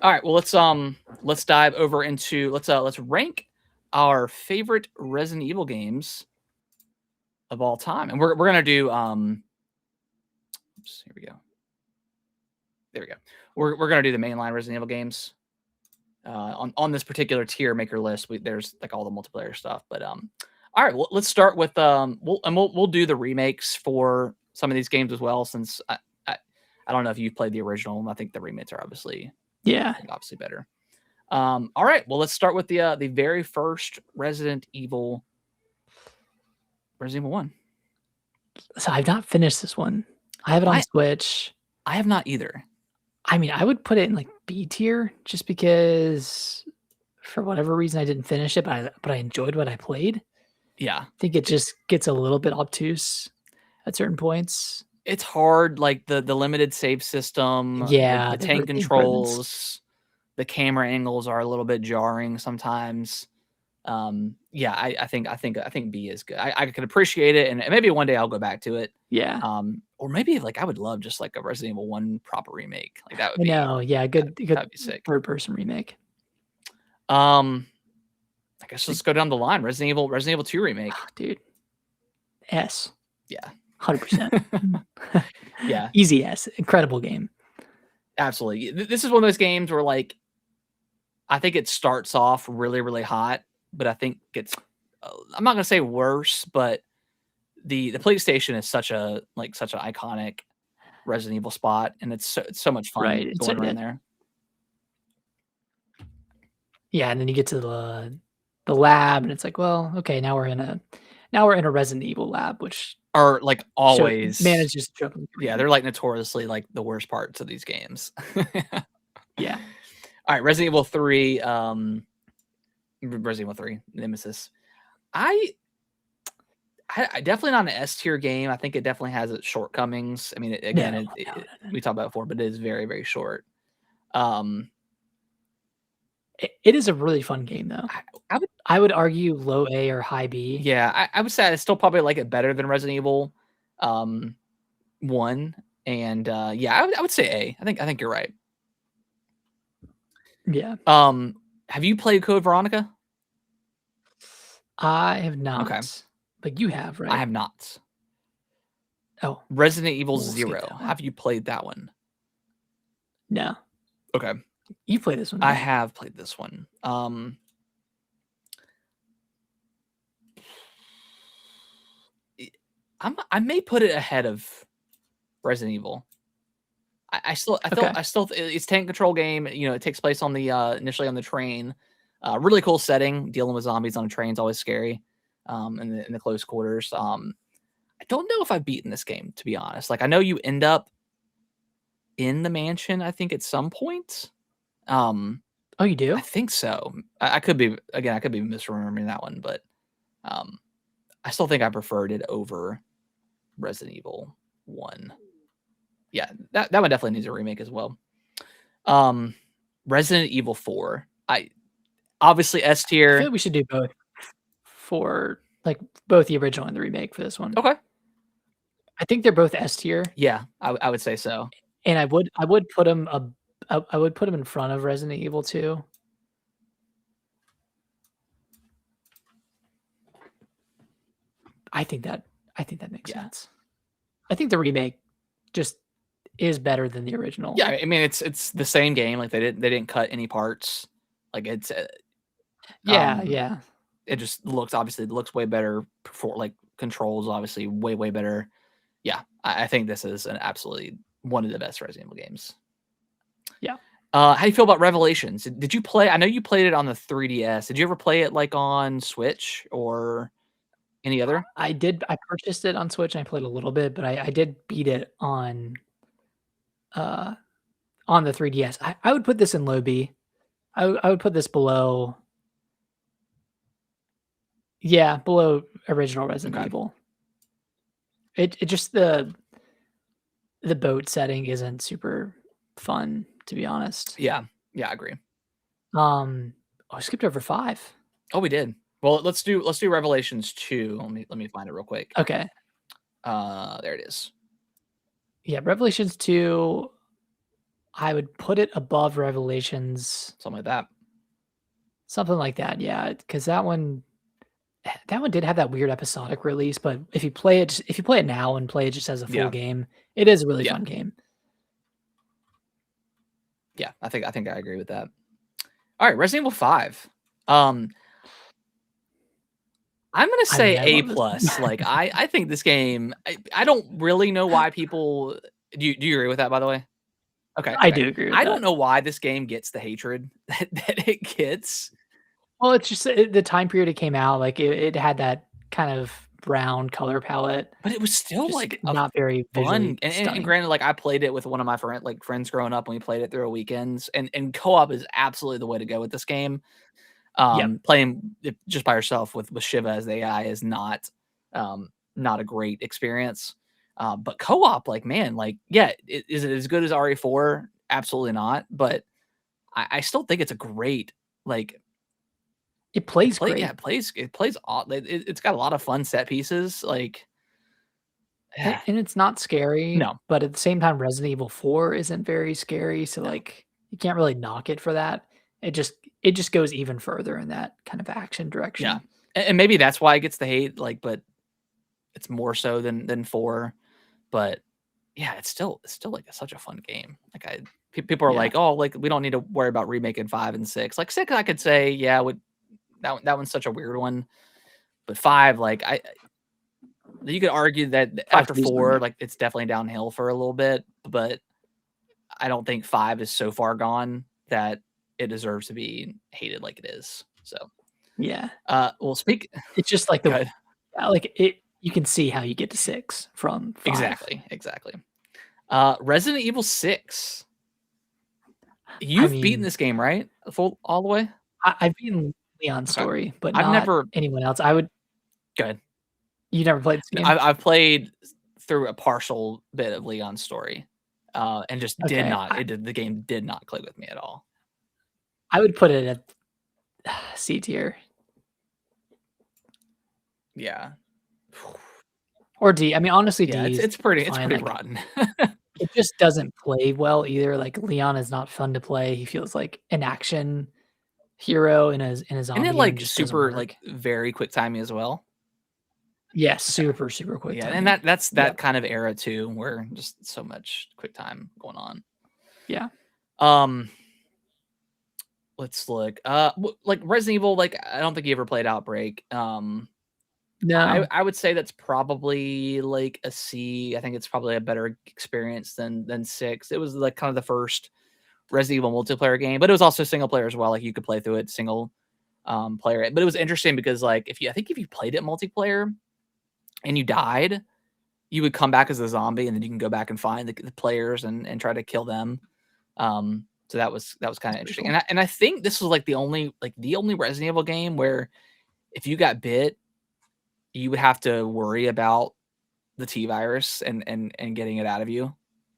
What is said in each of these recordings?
All right, well let's dive over into let's rank our favorite Resident Evil games of all time. And we're gonna do oops, here we go. There we go. We're gonna do the mainline Resident Evil games. On this particular tier maker list, there's like all the multiplayer stuff. But all right, well, let's start with we'll do the remakes for some of these games as well, since I don't know if you've played the original. I think the remakes are obviously better. All right, well, let's start with the very first Resident Evil 1. So I've not finished this one. I have it on Switch. I have not either. I mean, I would put it in like B tier just because for whatever reason I didn't finish it, but I enjoyed what I played. Yeah. I think it just gets a little bit obtuse at certain points. It's hard, like the limited save system, Yeah, the tank controls, the camera angles are a little bit jarring sometimes. Yeah, I think B is good. I could appreciate it, and maybe one day I'll go back to it. Yeah. Or maybe like I would love just like a Resident Evil 1 proper remake. Like that would be yeah, good that'd be sick. third person remake. I guess let's go down the line. Resident Evil 2 remake. Oh, dude. S. Yeah. 100%. Yeah. Easy S. Incredible game. Absolutely. This is one of those games where like I think it starts off really, really hot, but I think it's I'm not gonna say worse, but the PlayStation is such an iconic Resident Evil spot, and it's so much fun going around there. Yeah, and then you get to the lab, and it's like, well, okay, now we're in a Resident Evil lab, which are like always manages to jump. Yeah, they're like notoriously like the worst parts of these games. Yeah. All right, Resident Evil 3, Resident Evil 3, Nemesis. I definitely not an S tier game. I think it definitely has its shortcomings. I mean, we talked about it before, but it is very, very short. It is a really fun game, though. I would argue low A or high B. Yeah, I would say I still probably like it better than Resident Evil 1. And yeah, I would say A. I think you're right. Yeah. Have you played Code Veronica? I have not. Okay. But you have, right? I have not. Oh. Resident Evil 0. Have you played that one? No. Okay. You played this one, right? I have played this one. I may put it ahead of Resident Evil. I still it's tank control game. You know, it takes place on the initially on the train. Really cool setting. Dealing with zombies on a train is always scary. In the close quarters. I don't know if I've beaten this game, to be honest. Like I know you end up in the mansion, I think, at some point. Oh, you do? I think so. I could be misremembering that one, but I still think I preferred it over Resident Evil 1. Yeah, that one definitely needs a remake as well. Resident Evil 4. Obviously S tier. I feel like we should do both for like both the original and the remake for this one. Okay. I think they're both S tier. Yeah, I would say so. And I would put them I would put them in front of Resident Evil 2. I think that makes sense. I think the remake just is better than the original. Yeah, I mean it's the same game. Like they didn't cut any parts. Like it's yeah. It just looks way better. For like controls, obviously way better. Yeah, I think this is an absolutely one of the best Resident Evil games. Yeah. How do you feel about Revelations? Did you play? I know you played it on the 3DS. Did you ever play it like on Switch or any other? I did. I purchased it on Switch and I played a little bit, but I did beat it on the 3DS. I would put this in low B. I would put this below. Yeah, below original Resident Evil. It just the boat setting isn't super fun, to be honest. Yeah, I agree. I skipped over 5. Oh, we did. Well, let's do Revelations 2. Let me find it real quick. Okay. There it is. Yeah, Revelations 2. I would put it above Revelations, something like that. something like that. Yeah, because that one did have that weird episodic release. But if you play it now and play it just as a full Yeah, game, it is a really yeah, fun game. yeah. I think I agree with that. All right, Resident Evil 5. I'm gonna I mean, say I A love this. plus. Like I think this game. I don't really know why people. Do you agree with that? By the way. Okay. I Okay. do agree with I that. don't know why this game gets the hatred that it gets. Well, it's just the time period it came out, like, it had that kind of brown color palette, But it was still just like a not very fun visually and stunning. granted, like I played it with one of my friends growing up, and we played it through a weekends, and co-op is absolutely the way to go with this game. Yep. Playing it just by yourself with Shiva as the AI is not a great experience. But co-op, like man, like yeah, is it as good as RE4? Absolutely not. But I still think it's a great like It plays great. it plays it's got a lot of fun set pieces. Like yeah, And it's not scary, no, but at the same time, Resident Evil 4 isn't very scary, so, no. like, you can't really knock it for that. It just goes even further in that kind of action Yeah. direction. And maybe that's why it gets the hate, like, but it's more so than 4. But yeah, it's still like such a fun game. Like people are Yeah. like, "Oh, like we don't need to worry about remaking 5 and 6." Like 6 I could say, yeah, would that one's such a weird one. But 5, like you could argue that 5 after easily 4, made. like it's definitely downhill for a little bit, but I don't think 5 is so far gone that it deserves to be hated like it is. So, Yeah. well, speak It's just like the good. like, you can see how you get to 6 from 5. Exactly, exactly. Resident Evil 6. I You've beaten mean, this game, right? Full all the way? I've beaten Leon's Okay. story, but I've not never anyone else. good. You never played this game? I've played through a partial bit of Leon's story, and just did Okay. not the game did not click with me at all. I would put it at C tier Yeah. or D. I mean, honestly, Yeah, D is it's fine. pretty Like, rotten. it just doesn't play well either. Like, Leon is not fun to play. He feels like an action hero in a And zombie then, game like, just doesn't super, work. like, very quick timing as well. Yeah, Okay. super, super quick Yeah, and timing. that's that Yep. kind of era too, where just so much quick time going on. Yeah. Um, let's look. Like Resident Evil, like I don't think you ever played Outbreak. No. I would say that's probably like a C. I think it's probably a better experience than 6. It was like kind of the first Resident Evil multiplayer game, but it was also single player as well. Like you could play through it single player. But it was interesting because like if you played it multiplayer and you died, you would come back as a zombie and then you can go back and find the players and try to kill them. So that was kind That's of pretty interesting. cool. And I think this was like the only Resident Evil game where if you got bit, you would have to worry about the T virus and getting it out of you.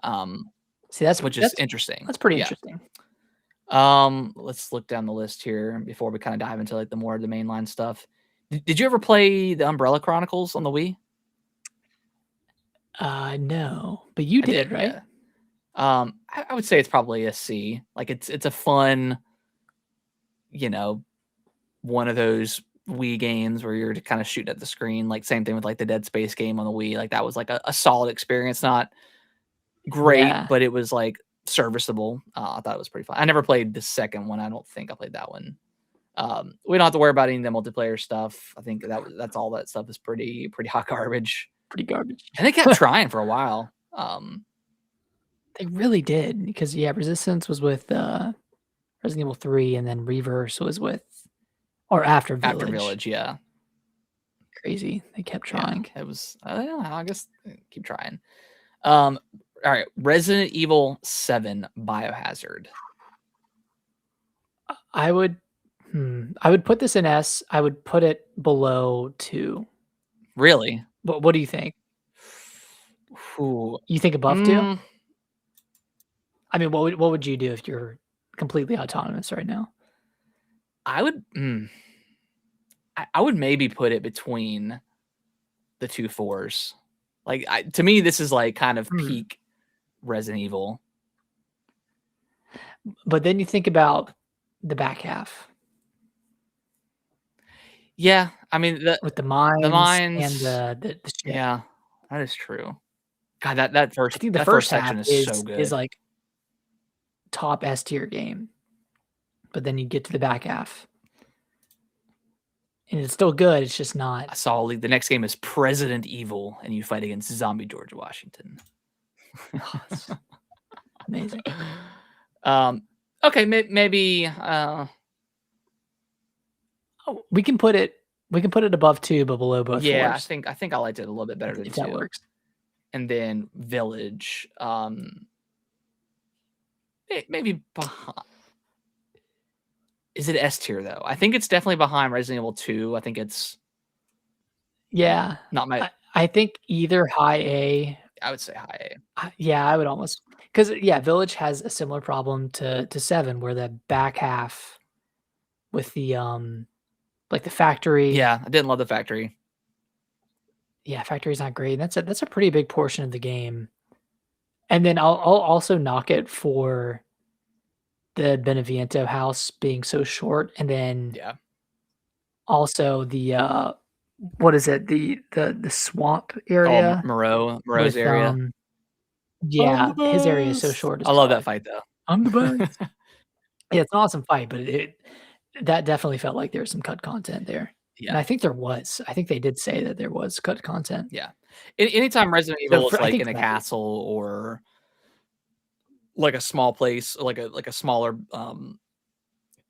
Um, See, that's which is that's interesting. that's pretty Yeah. interesting. Let's look down the list here before we kind of dive into like the more of the mainline stuff. Did you ever play the Umbrella Chronicles on the Wii? No, but you I did, did, right? yeah. I would say it's probably a C. Like it's a fun, you know, one of those Wii games where you're kind of shooting at the screen. Like same thing with like the Dead Space game on the Wii. Like that was like a solid experience. Not great, Yeah. but it was like serviceable. I thought it was pretty fun. I never played the second one. I don't think I played that one. We don't have to worry about any of the multiplayer stuff. I think that's all that stuff is pretty hot garbage. Pretty garbage. And they kept trying for a while. They really did because, yeah, Resistance was with, Resident Evil 3, and then Reverse was with or after After Village. Village, yeah. Crazy. They kept Yeah, trying. it was I guess keep trying. All right, Resident Evil 7 Biohazard. I would I would put this in S. I would put it below 2. Really? What do you think? Ooh. You think above 2? I mean, what would you do if you're completely autonomous right now? I would I would maybe put it between the 2 fours. Like to me this is like kind of Hmm. peak Resident Evil. But then you think about the back half Yeah, I mean with the the mines and mines. the ship. Yeah, that is true. God, I think the that first first half section is so is good. like top S tier game, but then you get to the back half and it's still good. It's just not. I saw the next game is President Evil, and you fight against Zombie George Washington. Oh, it's amazing. um, okay, maybe. Oh, we can put it above 2, but below both Yeah, 4s I think I liked it a little bit better than if that 2. works. And then Village, maybe behind. Is it S tier though? I think it's definitely behind Resident Evil 2. I think it's Yeah. not my. I think either high A. I would say high A. Yeah, I would almost, because yeah, Village has a similar problem to 7 where the back half with the, like the factory. Yeah, I didn't love the factory. Yeah, factory's not great. That's a pretty big portion of the game. And then I'll also knock it for the Beneviento house being so short, and then Yeah. also the, what is it? The swamp Oh, area Moreau's with, area. I'm yeah, the his area is so best. short as I love well. that fight though. I'm the best. Yeah, it's an awesome fight, but that definitely felt like there was some cut content there, and Yeah, I think there was. I think they did say that there was cut content. yeah. Anytime Resident So Evil is for I like think in for a that game. castle or like a small place, like a smaller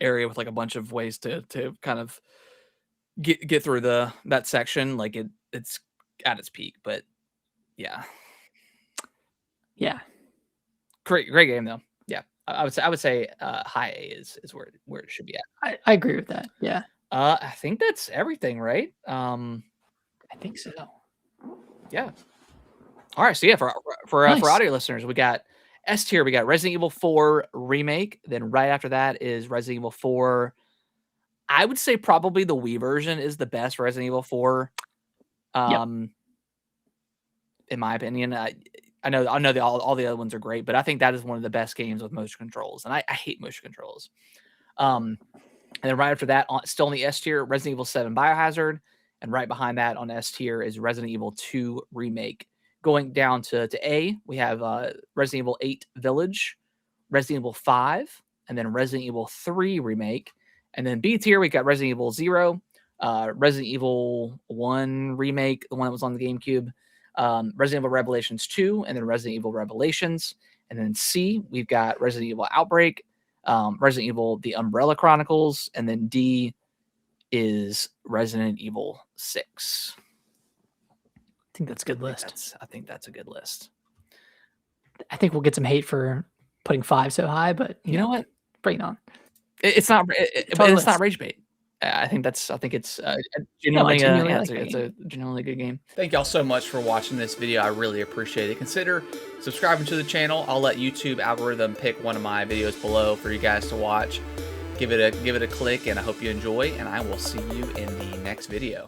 area with like a bunch of ways to kind of get through that section, like it's at its peak. But yeah, Yeah, great game though. Yeah, I would say high A is where it should be at. I agree with that. Yeah, I think that's everything, right? I think so. Yeah. All right. So yeah, for Nice. audio listeners, we got S tier. We got Resident Evil 4 remake. Then right after that is Resident Evil 4. I would say probably the Wii version is the best Resident Evil 4. Yep. In my opinion, I know all the other ones are great, but I think that is one of the best games with motion controls, and I hate motion controls. And then right after that, still in the S tier, Resident Evil 7 Biohazard, and right behind that on S tier is Resident Evil 2 remake. Going down to A, we have Resident Evil 8 Village, Resident Evil 5, and then Resident Evil 3 remake. And then B tier, we got Resident Evil 0, Resident Evil 1 remake, the one that was on the GameCube, Resident Evil Revelations 2, and then Resident Evil Revelations. And then C, we've got Resident Evil Outbreak, Resident Evil The Umbrella Chronicles, and then D is Resident Evil 6. I think that's a good list. I think that's a good list. I think we'll get some hate for putting 5 so high, but You know what? bring it on. It's not It's our it's not list. rage bait. I think it's No, I genuinely genuinely yeah, like that it's game. a genuinely good game. Thank y'all so much for watching this video. I really appreciate it. Consider subscribing to the channel. I'll let YouTube algorithm pick one of my videos below for you guys to watch. Give it a click, and I hope you enjoy, and I will see you in the next video.